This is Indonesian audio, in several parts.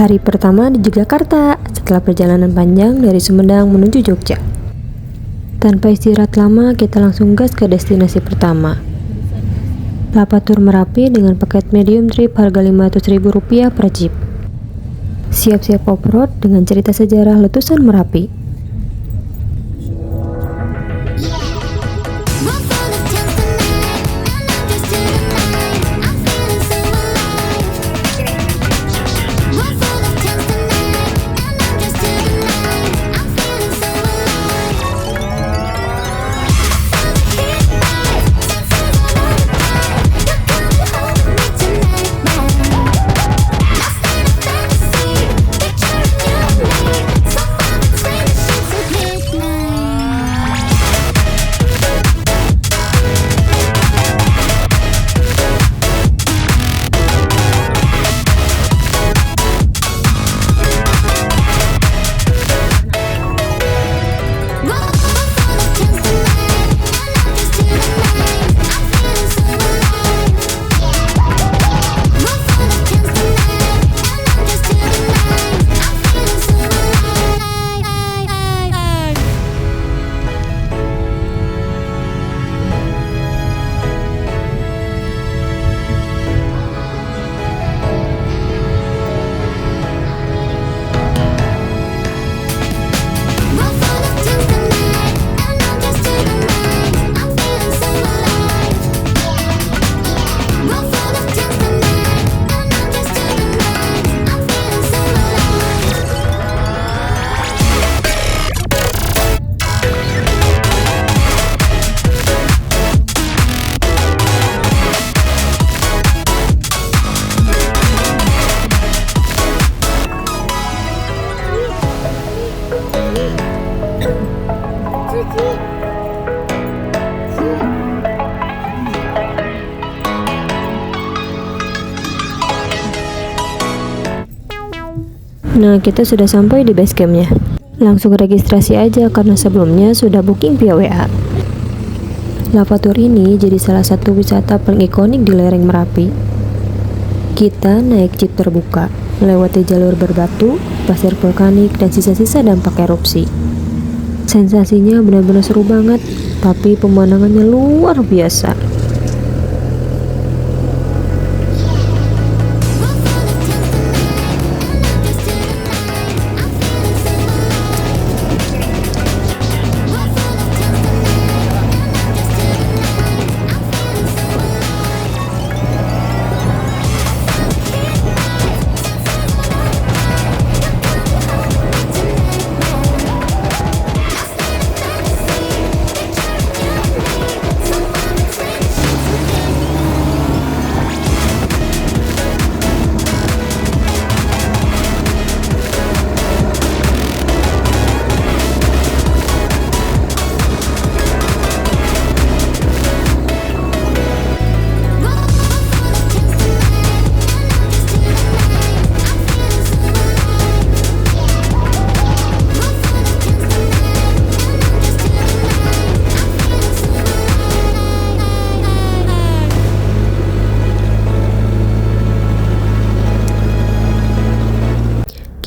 Hari pertama di Yogyakarta setelah perjalanan panjang dari Sumedang menuju Jogja. Tanpa istirahat lama, kita langsung gas ke destinasi pertama. Lapatur Merapi dengan paket medium trip harga Rp500.000 per jeep. Siap-siap off-road dengan cerita sejarah letusan Merapi. Nah, kita sudah sampai di base campnya. Langsung registrasi aja karena sebelumnya sudah booking via WA. Lapatur ini jadi salah satu wisata paling ikonik di lereng Merapi. Kita naik jeep terbuka, melewati jalur berbatu, pasir vulkanik, dan sisa-sisa dampak erupsi. Sensasinya benar-benar seru banget, tapi pemandangannya luar biasa.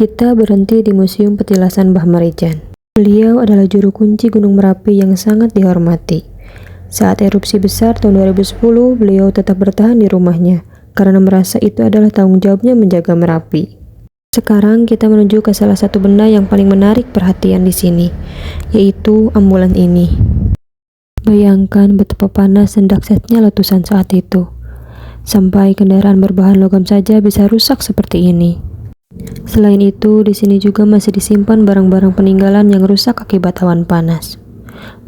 Kita berhenti di Museum Petilasan Mbah Marijan. Beliau adalah juru kunci Gunung Merapi yang sangat dihormati. Saat erupsi besar tahun 2010, beliau tetap bertahan di rumahnya karena merasa itu adalah tanggung jawabnya menjaga Merapi. Sekarang kita menuju ke salah satu benda yang paling menarik perhatian di sini, yaitu ambulan ini. Bayangkan betapa panas dan dahsyatnya letusan saat itu. Sampai kendaraan berbahan logam saja bisa rusak seperti ini. Selain itu, di sini juga masih disimpan barang-barang peninggalan yang rusak akibat awan panas.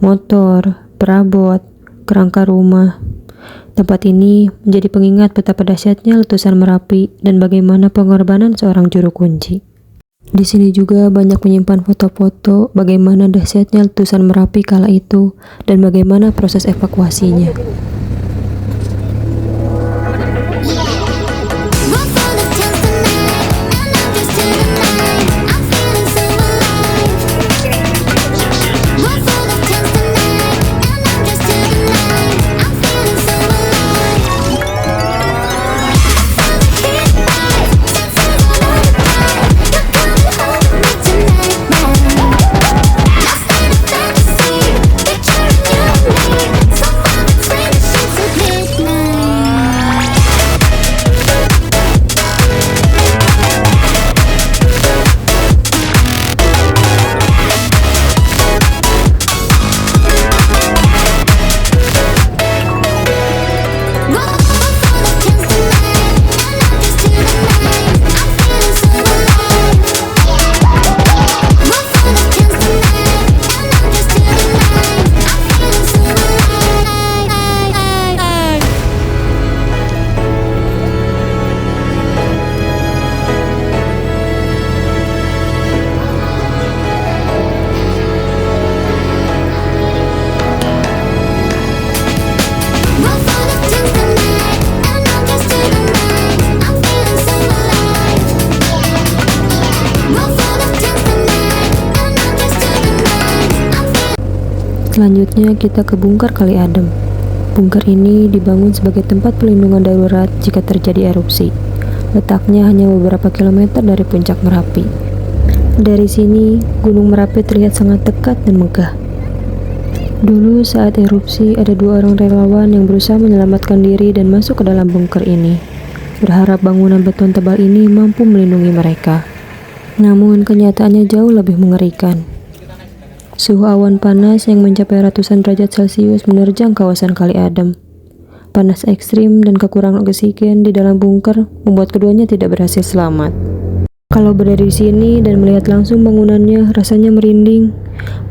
Motor, perabot, kerangka rumah. Tempat ini menjadi pengingat betapa dahsyatnya letusan Merapi dan bagaimana pengorbanan seorang juru kunci. Di sini juga banyak menyimpan foto-foto bagaimana dahsyatnya letusan Merapi kala itu dan bagaimana proses evakuasinya. Selanjutnya kita ke Bungker Kali Adem. Bungker ini dibangun sebagai tempat pelindungan darurat jika terjadi erupsi. Letaknya hanya beberapa kilometer dari puncak Merapi. Dari sini, Gunung Merapi terlihat sangat dekat dan megah. Dulu saat erupsi, ada 2 orang relawan yang berusaha menyelamatkan diri dan masuk ke dalam bunker ini, berharap bangunan beton tebal ini mampu melindungi mereka. Namun kenyataannya jauh lebih mengerikan. Suhu awan panas yang mencapai ratusan derajat Celcius menerjang kawasan Kali Adem. Panas ekstrim dan kekurangan oksigen di dalam bunker membuat keduanya tidak berhasil selamat. Kalau berada di sini dan melihat langsung bangunannya, rasanya merinding.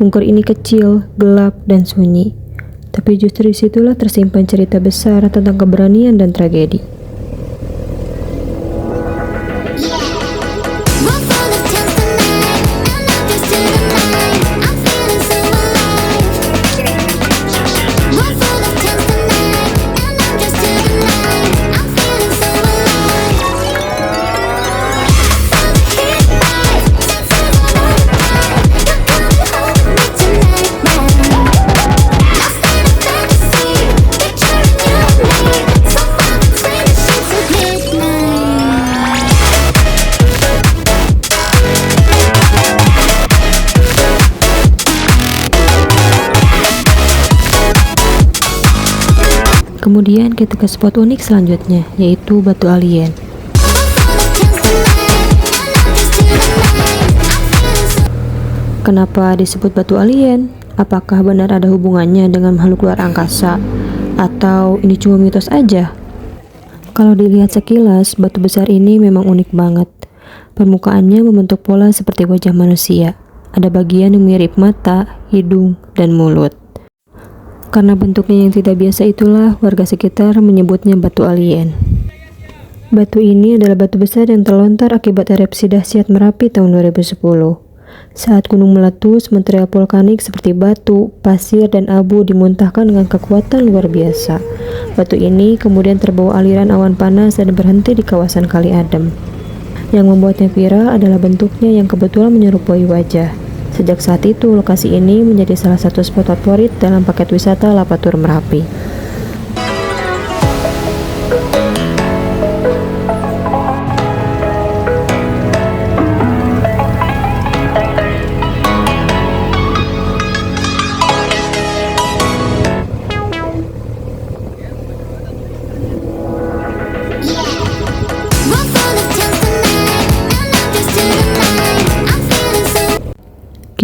Bunker ini kecil, gelap, dan sunyi. Tapi justru disitulah tersimpan cerita besar tentang keberanian dan tragedi. Kemudian kita ke spot unik selanjutnya, yaitu Batu Alien. Kenapa disebut Batu Alien? Apakah benar ada hubungannya dengan makhluk luar angkasa? Atau ini cuma mitos aja? Kalau dilihat sekilas, batu besar ini memang unik banget. Permukaannya membentuk pola seperti wajah manusia. Ada bagian yang mirip mata, hidung, dan mulut. Karena bentuknya yang tidak biasa itulah warga sekitar menyebutnya batu alien. Batu ini adalah batu besar yang terlontar akibat erupsi dahsyat Merapi tahun 2010. Saat gunung meletus, material vulkanik seperti batu, pasir, dan abu dimuntahkan dengan kekuatan luar biasa. Batu ini kemudian terbawa aliran awan panas dan berhenti di kawasan Kali Adem. Yang membuatnya viral adalah bentuknya yang kebetulan menyerupai wajah. Sejak saat itu, lokasi ini menjadi salah satu spot favorit dalam paket wisata Lapatur Merapi.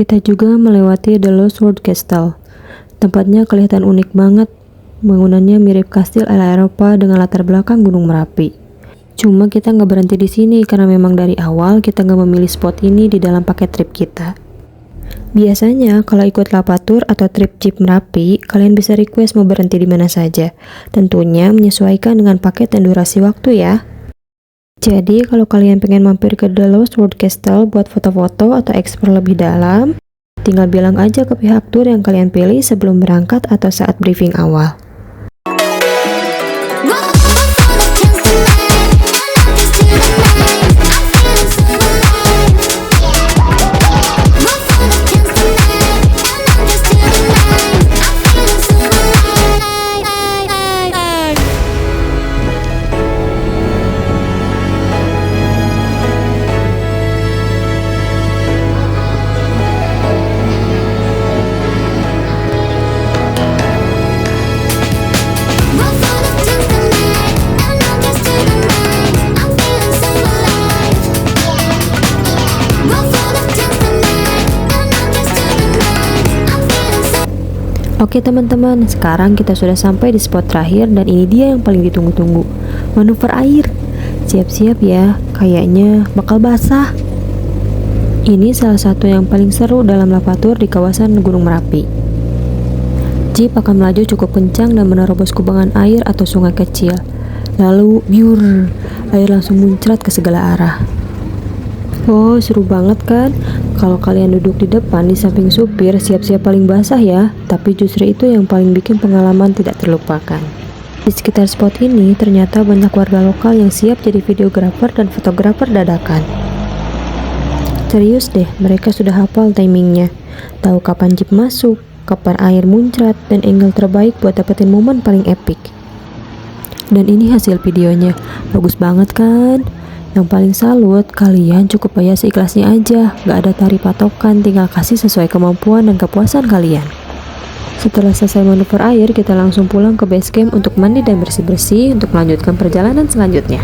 Kita juga melewati The Lost World Castle. Tempatnya kelihatan unik banget. Bangunannya mirip kastil ala Eropa dengan latar belakang Gunung Merapi. Cuma kita nggak berhenti di sini karena memang dari awal kita nggak memilih spot ini di dalam paket trip kita. Biasanya kalau ikut Lapatur atau trip Jeep Merapi, kalian bisa request mau berhenti di mana saja. Tentunya menyesuaikan dengan paket dan durasi waktu ya. Jadi kalau kalian pengen mampir ke The Lost World Castle buat foto-foto atau explore lebih dalam, tinggal bilang aja ke pihak tour yang kalian pilih sebelum berangkat atau saat briefing awal. Oke teman-teman, sekarang kita sudah sampai di spot terakhir dan ini dia yang paling ditunggu-tunggu, manuver air. Siap-siap ya, kayaknya bakal basah. Ini salah satu yang paling seru dalam Lapatur di kawasan Gunung Merapi. Jeep akan melaju cukup kencang dan menerobos kubangan air atau sungai kecil. Lalu, biur, air langsung muncrat ke segala arah. Oh, seru banget kan? Kalau kalian duduk di depan di samping supir, siap-siap paling basah ya. Tapi justru itu yang paling bikin pengalaman tidak terlupakan. Di sekitar spot ini ternyata banyak warga lokal yang siap jadi videografer dan fotografer dadakan. Serius deh, mereka sudah hafal timingnya. Tahu kapan jeep masuk, kepar air muncrat, dan angle terbaik buat dapetin momen paling epic. Dan ini hasil videonya, bagus banget kan? Yang paling salut, kalian cukup bayar seikhlasnya aja, gak ada tarif patokan, tinggal kasih sesuai kemampuan dan kepuasan kalian. Setelah selesai manuver air, kita langsung pulang ke base camp untuk mandi dan bersih-bersih untuk melanjutkan perjalanan selanjutnya.